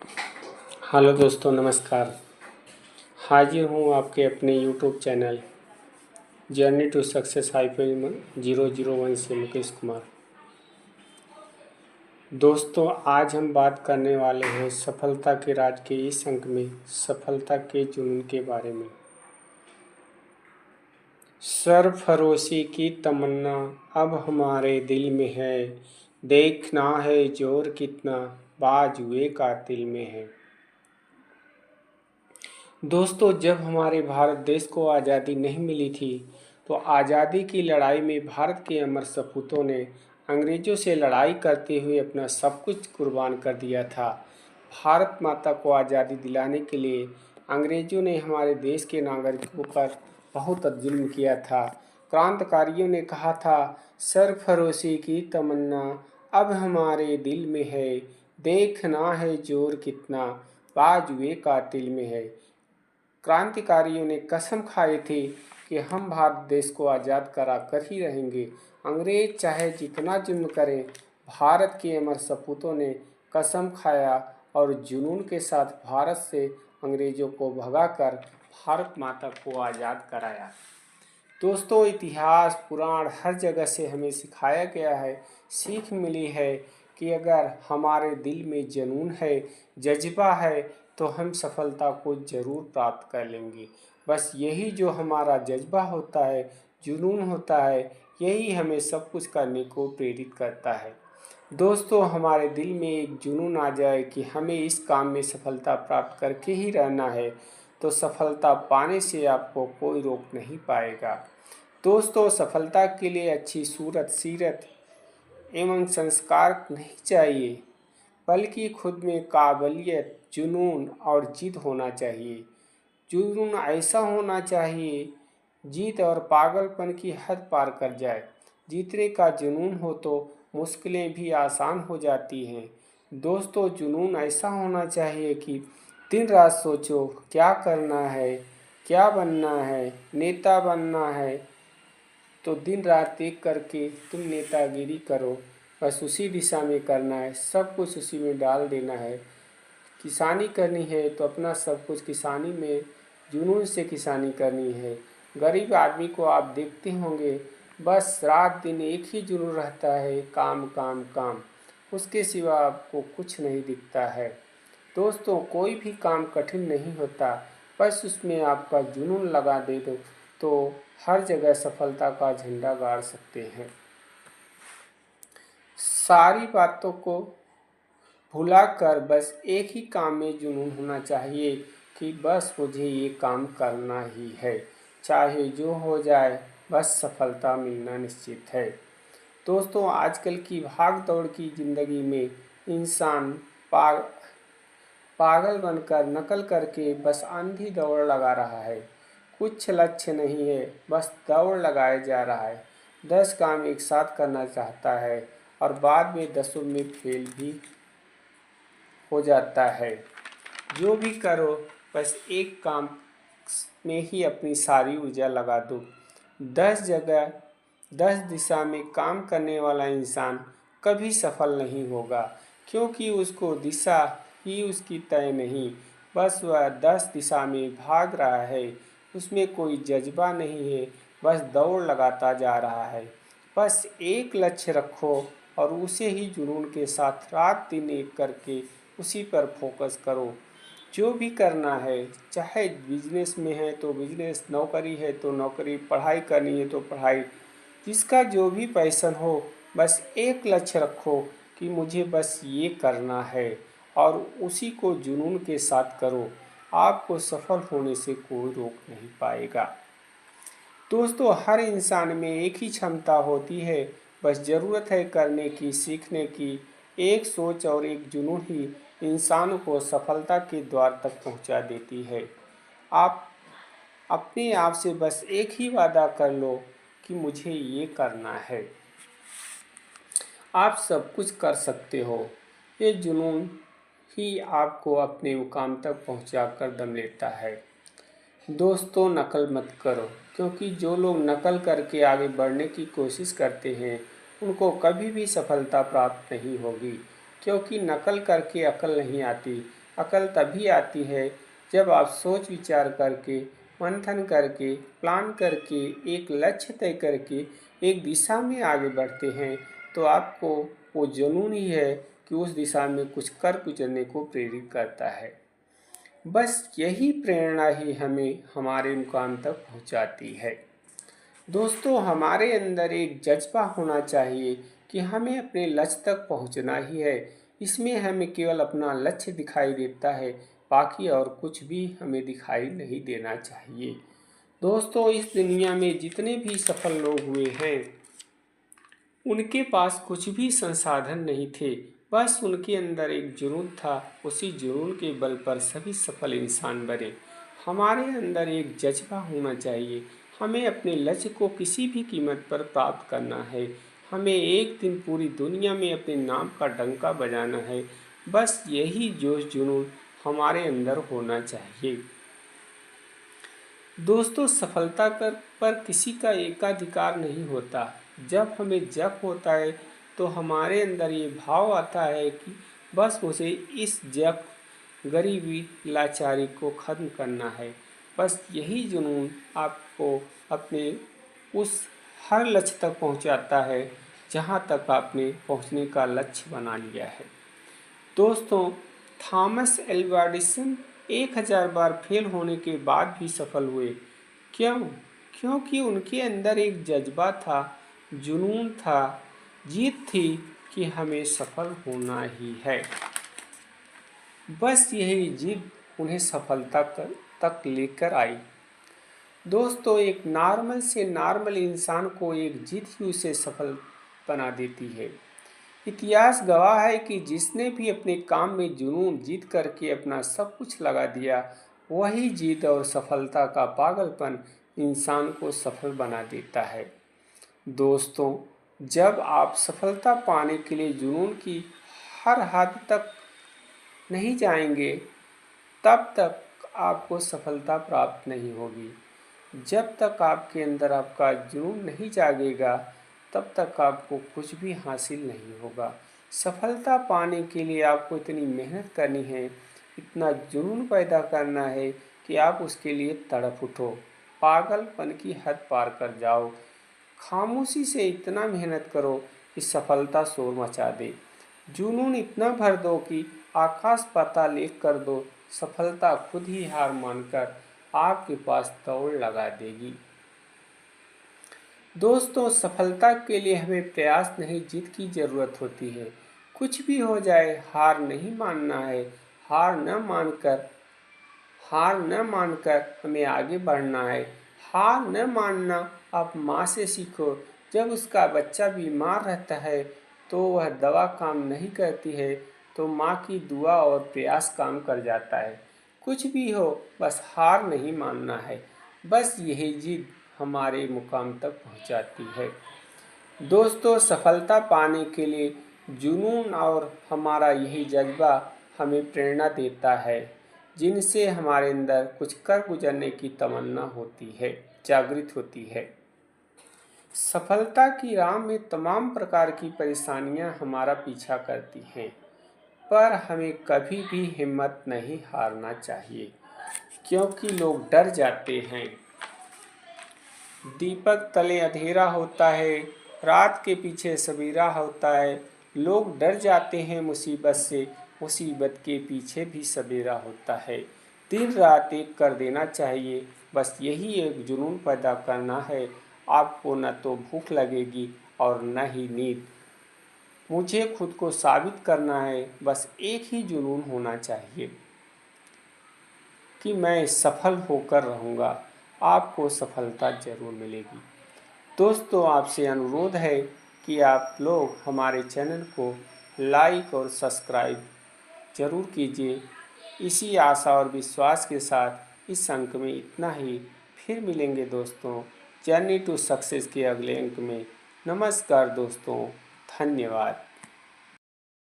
Hello दोस्तों, नमस्कार। हाजिर हूँ आपके अपने YouTube channel journey to success -001 से मुकेश कुमार। दोस्तों, आज हम बात करने वाले हैं सफलता के राज के इस अंक में सफलता के जुनून के बारे में। सरफरोशी की तमन्ना अब हमारे दिल में है, देखना है जोर कितना बाजुए कातिल में है। दोस्तों, जब हमारे भारत देश को आज़ादी नहीं मिली थी तो आज़ादी की लड़ाई में भारत के अमर सपूतों ने अंग्रेज़ों से लड़ाई करते हुए अपना सब कुछ कुर्बान कर दिया था। भारत माता को आज़ादी दिलाने के लिए अंग्रेज़ों ने हमारे देश के नागरिकों पर बहुत जुल्म किया था। क्रांतिकारियों ने कहा था, सरफरोशी की तमन्ना अब हमारे दिल में है, देखना है जोर कितना बाजुए कातिल में है। क्रांतिकारियों ने कसम खाई थी कि हम भारत देश को आज़ाद करा कर ही रहेंगे, अंग्रेज चाहे जितना जुल्म करें। भारत के अमर सपूतों ने कसम खाया और जुनून के साथ भारत से अंग्रेज़ों को भगाकर भारत माता को आज़ाद कराया। दोस्तों, इतिहास पुराण हर जगह से हमें सिखाया गया है, सीख मिली है कि अगर हमारे दिल में जुनून है, जज्बा है, तो हम सफलता को ज़रूर प्राप्त कर लेंगे। बस यही जो हमारा जज्बा होता है, जुनून होता है, यही हमें सब कुछ करने को प्रेरित करता है। दोस्तों, हमारे दिल में एक जुनून आ जाए कि हमें इस काम में सफलता प्राप्त करके ही रहना है, तो सफलता पाने से आपको कोई रोक नहीं पाएगा। दोस्तों, सफलता के लिए अच्छी सूरत, सीरत एवं संस्कार नहीं चाहिए, बल्कि खुद में काबिलियत, जुनून और जिद होना चाहिए। जुनून ऐसा होना चाहिए, जिद और पागलपन की हद पार कर जाए। जीतने का जुनून हो तो मुश्किलें भी आसान हो जाती हैं। दोस्तों, जुनून ऐसा होना चाहिए कि दिन रात सोचो क्या करना है, क्या बनना है। नेता बनना है तो दिन रात एक करके तुम नेतागिरी करो, बस उसी दिशा में करना है, सब कुछ उसी में डाल देना है। किसानी करनी है तो अपना सब कुछ किसानी में जुनून से किसानी करनी है। गरीब आदमी को आप देखते होंगे, बस रात दिन एक ही जुनून रहता है, काम काम काम, उसके सिवा आपको कुछ नहीं दिखता है। दोस्तों, कोई भी काम कठिन नहीं होता, बस उसमें आपका जुनून लगा दे दो तो हर जगह सफलता का झंडा गाड़ सकते हैं। सारी बातों को भुलाकर बस एक ही काम में जुनून होना चाहिए कि बस मुझे ये काम करना ही है, चाहे जो हो जाए, बस सफलता मिलना निश्चित है। दोस्तों, आजकल की भाग दौड़ की ज़िंदगी में इंसान पागल बनकर नकल करके बस अंधी दौड़ लगा रहा है। कुछ लक्ष्य नहीं है, बस दौड़ लगाया जा रहा है। 10 काम एक साथ करना चाहता है और बाद में 10 में फेल भी हो जाता है। जो भी करो, बस एक काम में ही अपनी सारी ऊर्जा लगा दो। 10 जगह 10 दिशा में काम करने वाला इंसान कभी सफल नहीं होगा, क्योंकि उसको दिशा ही उसकी तय नहीं, बस वह 10 दिशा में भाग रहा है, उसमें कोई जज्बा नहीं है, बस दौड़ लगाता जा रहा है। बस एक लक्ष्य रखो और उसे ही जुनून के साथ रात दिन एक करके उसी पर फोकस करो। जो भी करना है, चाहे बिजनेस में है तो बिजनेस, नौकरी है तो नौकरी, पढ़ाई करनी है तो पढ़ाई, जिसका जो भी पैशन हो, बस एक लक्ष्य रखो कि मुझे बस ये करना है और उसी को जुनून के साथ करो। आपको सफल होने से कोई रोक नहीं पाएगा। दोस्तों, हर इंसान में एक ही क्षमता होती है, बस ज़रूरत है करने की, सीखने की। एक सोच और एक जुनून ही इंसान को सफलता के द्वार तक पहुंचा देती है। आप अपने आप से बस एक ही वादा कर लो कि मुझे ये करना है। आप सब कुछ कर सकते हो। ये जुनून ही आपको अपने मुकाम तक पहुंचा कर दम लेता है। दोस्तों, नकल मत करो, क्योंकि जो लोग नकल करके आगे बढ़ने की कोशिश करते हैं उनको कभी भी सफलता प्राप्त नहीं होगी, क्योंकि नकल करके अकल नहीं आती, अकल तभी आती है जब आप सोच विचार करके, मंथन करके, प्लान करके, एक लक्ष्य तय करके एक दिशा में आगे बढ़ते हैं, तो आपको वो जुनून ही है कि उस दिशा में कुछ कर गुजरने को प्रेरित करता है। बस यही प्रेरणा ही हमें हमारे मुकाम तक पहुंचाती है। दोस्तों, हमारे अंदर एक जज्बा होना चाहिए कि हमें अपने लक्ष्य तक पहुंचना ही है। इसमें हमें केवल अपना लक्ष्य दिखाई देता है, बाकी और कुछ भी हमें दिखाई नहीं देना चाहिए। दोस्तों, इस दुनिया में जितने भी सफल लोग हुए हैं, उनके पास कुछ भी संसाधन नहीं थे, बस उनके अंदर एक जुनून था। उसी जुनून के बल पर सभी सफल इंसान बने। हमारे अंदर एक जज्बा होना चाहिए। हमें अपने लक्ष्य को किसी भी कीमत पर प्राप्त करना है। हमें एक दिन पूरी दुनिया में अपने नाम का डंका बजाना है। बस यही जोश जुनून हमारे अंदर होना चाहिए। दोस्तों, सफलता पर किसी का एकाधिकार नहीं होता। जब हमें जप होता है तो हमारे अंदर ये भाव आता है कि बस मुझे इस जप, गरीबी, लाचारी को ख़त्म करना है। बस यही जुनून आपको अपने उस हर लक्ष्य तक पहुंचाता है जहां तक आपने पहुंचने का लक्ष्य बना लिया है। दोस्तों, थॉमस एल्वा एडिसन 1000 बार फेल होने के बाद भी सफल हुए। क्यों? क्योंकि उनके अंदर एक जज्बा था, जुनून था, जीत थी कि हमें सफल होना ही है। बस यही जिद उन्हें सफलता तक लेकर आई। दोस्तों, एक नॉर्मल से नॉर्मल इंसान को एक जिद ही उसे सफल बना देती है। इतिहास गवाह है कि जिसने भी अपने काम में जुनून जीत करके अपना सब कुछ लगा दिया, वही जीत और सफलता का पागलपन इंसान को सफल बना देता है। दोस्तों, जब आप सफलता पाने के लिए जुनून की हर हद तक नहीं जाएंगे, तब तक आपको सफलता प्राप्त नहीं होगी। जब तक आपके अंदर आपका जुनून नहीं जागेगा, तब तक आपको कुछ भी हासिल नहीं होगा। सफलता पाने के लिए आपको इतनी मेहनत करनी है, इतना जुनून पैदा करना है कि आप उसके लिए तड़प उठो, पागलपन की हद पार कर जाओ। खामोशी से इतना मेहनत करो कि सफलता शोर मचा दे। जुनून इतना भर दो कि आकाश पाताल एक कर दो, सफलता खुद ही हार मानकर आपके पास दौड़ लगा देगी। दोस्तों, सफलता के लिए हमें प्रयास नहीं, जीत की ज़रूरत होती है। कुछ भी हो जाए, हार नहीं मानना है। हार न मानकर हार न मानकर हमें आगे बढ़ना है। हार न मानना आप माँ से सीखो। जब उसका बच्चा बीमार रहता है तो वह दवा काम नहीं करती है, तो माँ की दुआ और प्रयास काम कर जाता है। कुछ भी हो, बस हार नहीं मानना है। बस यही जिद हमारे मुकाम तक पहुँचाती है। दोस्तों, सफलता पाने के लिए जुनून और हमारा यही जज्बा हमें प्रेरणा देता है, जिनसे हमारे अंदर कुछ कर गुजरने की तमन्ना होती है, जागृत होती है। सफलता की राह में तमाम प्रकार की परेशानियां हमारा पीछा करती हैं, पर हमें कभी भी हिम्मत नहीं हारना चाहिए, क्योंकि लोग डर जाते हैं। दीपक तले अंधेरा होता है, रात के पीछे सवेरा होता है। लोग डर जाते हैं मुसीबत से, मुसीबत के पीछे भी सवेरा होता है। दिन रात एक कर देना चाहिए, बस यही एक जुनून पैदा करना है। आपको न तो भूख लगेगी और न ही नींद। मुझे खुद को साबित करना है, बस एक ही जुनून होना चाहिए कि मैं सफल होकर रहूँगा। आपको सफलता ज़रूर मिलेगी। दोस्तों, आपसे अनुरोध है कि आप लोग हमारे चैनल को लाइक और सब्सक्राइब ज़रूर कीजिए। इसी आशा और विश्वास के साथ इस अंक में इतना ही। फिर मिलेंगे दोस्तों जर्नी टू सक्सेस के अगले अंक में। नमस्कार दोस्तों, धन्यवाद।